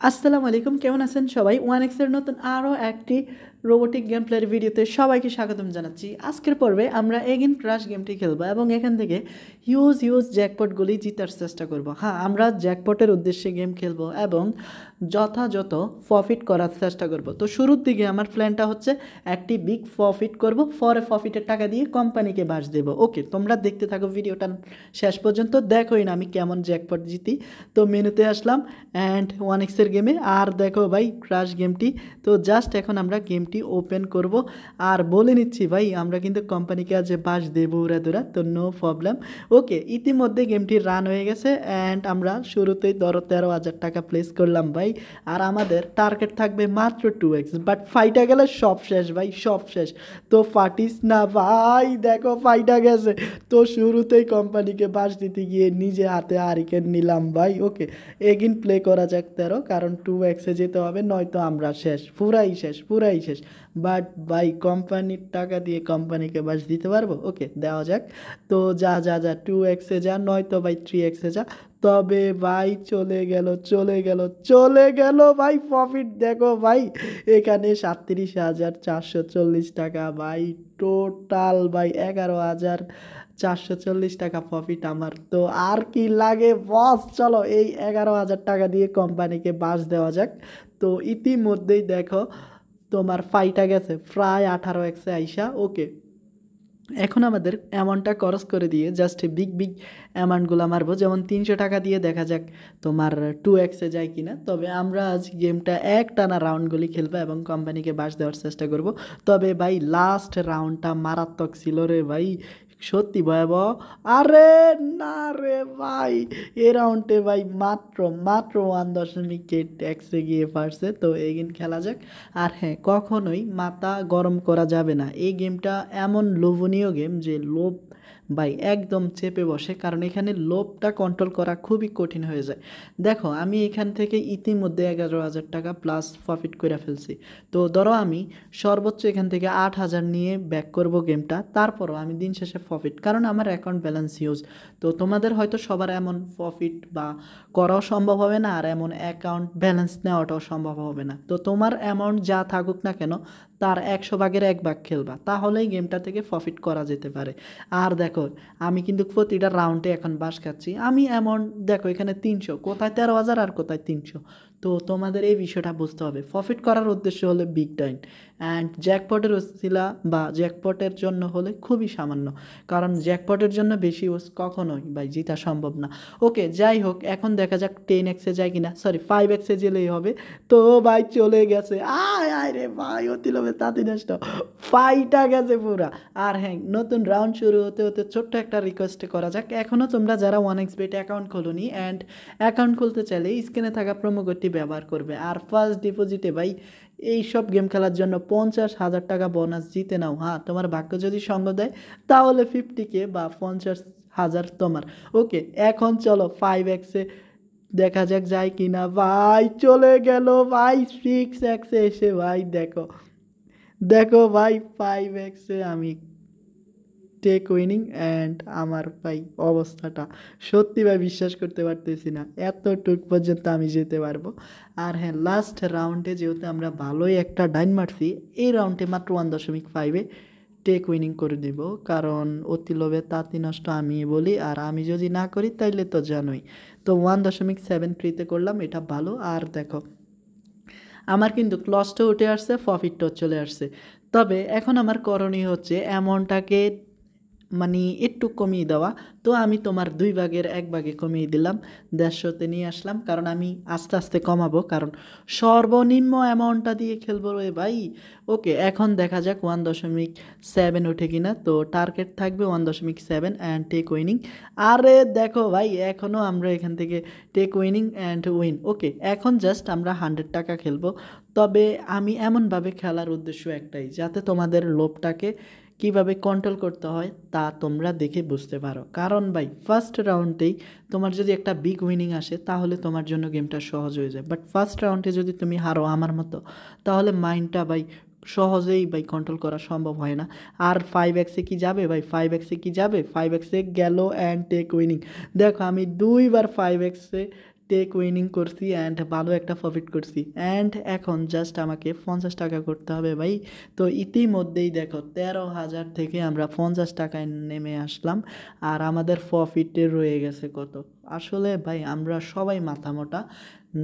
আসসালামু আলাইকুম, কেমন আছেন সবাই? ওয়ান এক্সের নতুন আরও একটি রোবোটিক গেম প্লের ভিডিওতে সবাইকে স্বাগতম জানাচ্ছি। আজকের পর্বে আমরা এগেন ক্রাশ গেমটি খেলবো এবং এখান থেকে হিউজ হিউজ জ্যাকপটগুলি জিতার চেষ্টা করব। হ্যাঁ, আমরা জ্যাকপটের উদ্দেশ্যে গেম খেলবো এবং যথাযথ প্রফিট করার চেষ্টা করব। তো শুরুর দিকে আমার প্ল্যানটা হচ্ছে একটি বিগ প্রফিট করব, পরে প্রফিটের টাকা দিয়ে কোম্পানিকে বাস দেবো। ওকে, তোমরা দেখতে থাকো ভিডিওটা শেষ পর্যন্ত, দেখোই না আমি কেমন জ্যাকপট জিতি। তো মেনুতে আসলাম অ্যান্ড ওয়ান এক্সের গেমে, আর দেখো ভাই ক্রাশ গেমটি। তো জাস্ট এখন আমরা গেমটি ওপেন করব। আর বলে নিচ্ছি ভাই, আমরা কিন্তু কোম্পানিকে আজ বাস দেবো উড়া দুরা, তো নো প্রবলেম। ওকে, ইতিমধ্যে গেমটি রান হয়ে গেছে অ্যান্ড আমরা শুরুতেই 13,000 টাকা প্লেস করলাম ভাই। আর আমাদের টার্গেট থাকবে মাত্র 2x, বাট ফাইটা গেলে সব শেষ ভাই, সব শেষ। তো ফাটিস না ভাই, দেখো ফাইটা গেছে। তো শুরুতেই কোম্পানিকে বাস দিতে গিয়ে নিজে হাতে হারিকেন নিলাম ভাই। ওকে, এগিন প্লে করা যাক 13, কারণ 2xে যেতে হবে, নয়তো আমরা শেষ, পুরাই শেষ, পুরাই শেষ। বাট ভাই কোম্পানির টাকা দিয়ে কোম্পানিকে বাস দিতে পারবো? ওকে, দেওয়া যাক। তো যা যা যা 2xে যা, নয়তো ভাই 3xে যা। তবে ভাই চলে গেল, চলে গেল, চলে গেল ভাই প্রফিট। দেখো ভাই, এখানে 37,440 টাকা ভাই, টোটাল ভাই 11,440 টাকা প্রফিট আমার। তো আর কি লাগে বস, চলো এই 11,000 টাকা দিয়ে কোম্পানিকে বাস দেওয়া যাক। তো ইতিমধ্যেই দেখো তোমার ফাইটা গেছে প্রায় 18xে আইসা। ওকে, এখন আমাদের অ্যামাউন্টটা খরচ করে দিয়ে জাস্ট বিগ বিগ অ্যামাউন্টগুলো মারবো, যেমন 300 টাকা দিয়ে দেখা যাক তোমার 2xে যায় কিনা। তবে আমরা আজ গেমটা এক টানা রাউন্ডগুলি খেলবো এবং কোম্পানিকে বাস দেওয়ার চেষ্টা করব। তবে ভাই লাস্ট রাউন্ডটা মারাত্মক ছিল রে ভাই, সত্যি ভয়াবহ। আরে না রে ভাই, এ রাউন্ডে ভাই মাত্র মাত্র 1.8 ট্যাক্সে গিয়ে পারছে। তো এই গেম খেলা যাক। আর হ্যাঁ, কখনোই মাথা গরম করা যাবে না। এই গেমটা এমন লোভনীয় গেম যে লোভ ভাই একদম চেপে বসে, কারণ এখানে লোভটা কন্ট্রোল করা খুবই কঠিন হয়ে যায়। দেখো আমি এখান থেকে ইতিমধ্যে 11,000 টাকা প্লাস প্রফিট করে ফেলছি। তো ধরো আমি সর্বোচ্চ এখান থেকে 8,000 নিয়ে ব্যাক করব গেমটা, তারপরও আমি দিন শেষে প্রফিট, কারণ আমার অ্যাকাউন্ট ব্যালেন্স ইউজ। তো তোমাদের হয়তো সবার এমন প্রফিট বা করাও সম্ভব হবে না, আর এমন অ্যাকাউন্ট ব্যালেন্স নেওয়াটাও সম্ভব হবে না। তো তোমার অ্যামাউন্ট যা থাকুক না কেন, তার 100 ভাগের 1 ভাগ খেলবা, তাহলেই গেমটা থেকে প্রফিট করা যেতে পারে। আর দেখো আমি কিন্তু প্রতিটা রাউন্ডে এখন বাস খাচ্ছি। আমি অ্যামাউন্ট দেখো এখানে 300, কোথায় 13,000 আর কোথায় 300। তো তোমাদের এই বিষয়টা বুঝতে হবে, প্রফিট করার উদ্দেশ্য হলে বিগ টাইম, অ্যান্ড জ্যাকপটের ওসিলা বা জ্যাকপটের জন্য হলে খুবই সামান্য, কারণ জ্যাকপটের জন্য বেশি ইউজ কখনোই ভাই জিতা সম্ভব না। ওকে, যাই হোক, এখন দেখা যাক 10xে যায় কিনা, সরি 5xে গেলেই হবে। তো ভাই চলে গেছে, আয় আয় রে ভাই, অতি লোভে তাঁতি নষ্ট, ফাইটা গেছে পুরা। আর হ্যাঁ, নতুন রাউন্ড শুরু হতে হতে ছোট্ট একটা রিকোয়েস্ট করা যাক। এখনও তোমরা যারা 1xBet অ্যাকাউন্ট খোলোনি অ্যান্ড অ্যাকাউন্ট খুলতে চাইলে স্ক্রিনে থাকা প্রোমো কোডটি ব্যবহার করবে। আর ফার্স্ট ডিপোজিটে ভাই এই সব গেম খেলার জন্য 50,000 টাকা বোনাস জিতে নাও। হ্যাঁ, তোমার ভাগ্য যদি সঙ্গ দেয় তাহলে 50K বা 50,000 তোমার। ওকে, এখন চলো 5xে দেখা যাক যায় কিনা। ভাই চলে গেল ভাই 6xে এসে, ভাই দেখো দেখো ভাই 5xে আমি টেক উইনিং অ্যান্ড আমার ভাই অবস্থাটা সত্যি ভাই বিশ্বাস করতে পারতেছি না, এতটুক পর্যন্ত আমি যেতে পারবো। আর হ্যাঁ, লাস্ট রাউন্ডে যেহেতু আমরা ভালোই একটা ডাইন মারছি, এই রাউন্ডে মাত্র 1.5-এ টেক উইনিং করে দিব, কারণ অতি লোভে তাঁতি নষ্ট আমি বলি, আর আমি যদি না করি তাইলে তো জানোই। তো 1.7 ফ্রিতে করলাম, এটা ভালো। আর দেখো আমার কিন্তু ক্লসটাও উঠে আসছে, প্রফিটটাও চলে আসছে। তবে এখন আমার করণীয় হচ্ছে অ্যামাউন্টটাকে মানে একটু কমিয়ে দেওয়া। তো আমি তোমার 2/1 কমিয়ে দিলাম, 150তে নিয়ে আসলাম, কারণ আমি আস্তে আস্তে কমাবো, কারণ সর্বনিম্ন অ্যামাউন্টটা দিয়ে খেলবো রে ভাই। ওকে, এখন দেখা যাক 1.7 ওঠে কিনা। তো টার্গেট থাকবে 1.7 অ্যান্ড টেক উইনিং। আরে দেখো ভাই, এখনও আমরা এখান থেকে টেক উইনিং অ্যান্ড উইন। ওকে, এখন জাস্ট আমরা 100 টাকা খেলবো। তবে আমি এমনভাবে খেলার উদ্দেশ্য একটাই, যাতে তোমাদের লোভটাকে কীভাবে কন্ট্রোল করতে হয় তা তোমরা দেখে বুঝতে পারো। কারণ ভাই ফার্স্ট রাউন্ডেই তোমার যদি একটা বিগ উইনিং আসে তাহলে তোমার জন্য গেমটা সহজ হয়ে যায়, বাট ফার্স্ট রাউন্ডে যদি তুমি হারো আমার মতো, তাহলে মাইন্ডটা ভাই সহজেই ভাই কন্ট্রোল করা সম্ভব হয় না। আর 5xে কি যাবে ভাই, 5xে কি যাবে, 5xে গেল অ্যান্ড টেক উইনিং। দেখো আমি 2বার 5xে টেক উইনিং করছি অ্যান্ড ভালো একটা প্রফিট করছি অ্যান্ড এখন জাস্ট আমাকে 50 টাকা করতে হবে ভাই। তো ইতিমধ্যেই দেখো 13,000 থেকে আমরা 50 টাকায় নেমে আসলাম আর আমাদের প্রফিটে রয়ে গেছে কত। আসলে ভাই আমরা সবাই মাথা মোটা,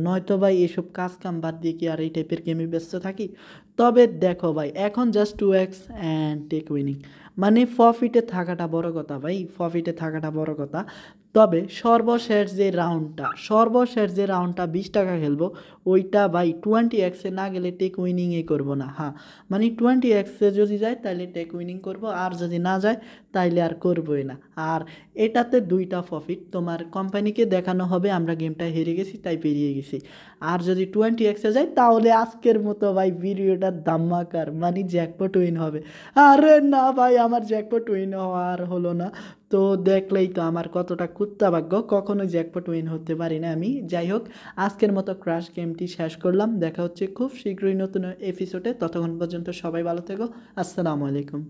নয়তো ভাই এসব কাজ কাম বাদ দিয়ে কি আর এই টাইপের গেমে ব্যস্ত থাকি। তবে দেখো ভাই এখন just 2x and take winning, মানে প্রফিটে থাকাটা বড় কথা ভাই, প্রফিটে থাকাটা বড় কথা। তবে সর্বশেষ যে রাউন্ডটা 20 টাকা খেলবো ওইটা ভাই 20x না গেলে টেক উইনিংয়ে করবো না। হ্যাঁ মানে 20x যদি যায় তাহলে টেক উইনিং করবো, আর যদি না যায় তাইলে আর করবোই না। আর এটাতে দুইটা প্রফিট, তোমার কোম্পানিকে দেখানো হবে আমরা গেমটা হেরে গেছি তাই পেরিয়ে গেছি, আর যদি 20x যায় তাহলে আজকের মতো ভাই ভিডিওটা ধামাকার মানে জ্যাকপট উইন হবে। আরে না ভাই আমার জ্যাকপট উইন হওয়ার হলো না। তো দেখলেই তো আমার কতটা কুত্তা ভাগ্য, কখনো জ্যাকপট উইন হতে পারি না আমি। যাই হোক আজকের মতো ক্রাশ গেমটি শেষ করলাম, দেখা হচ্ছে খুব শীঘ্রই নতুন এপিসোডে, ততক্ষণ পর্যন্ত সবাই ভালো থেকো। আসসালামু আলাইকুম।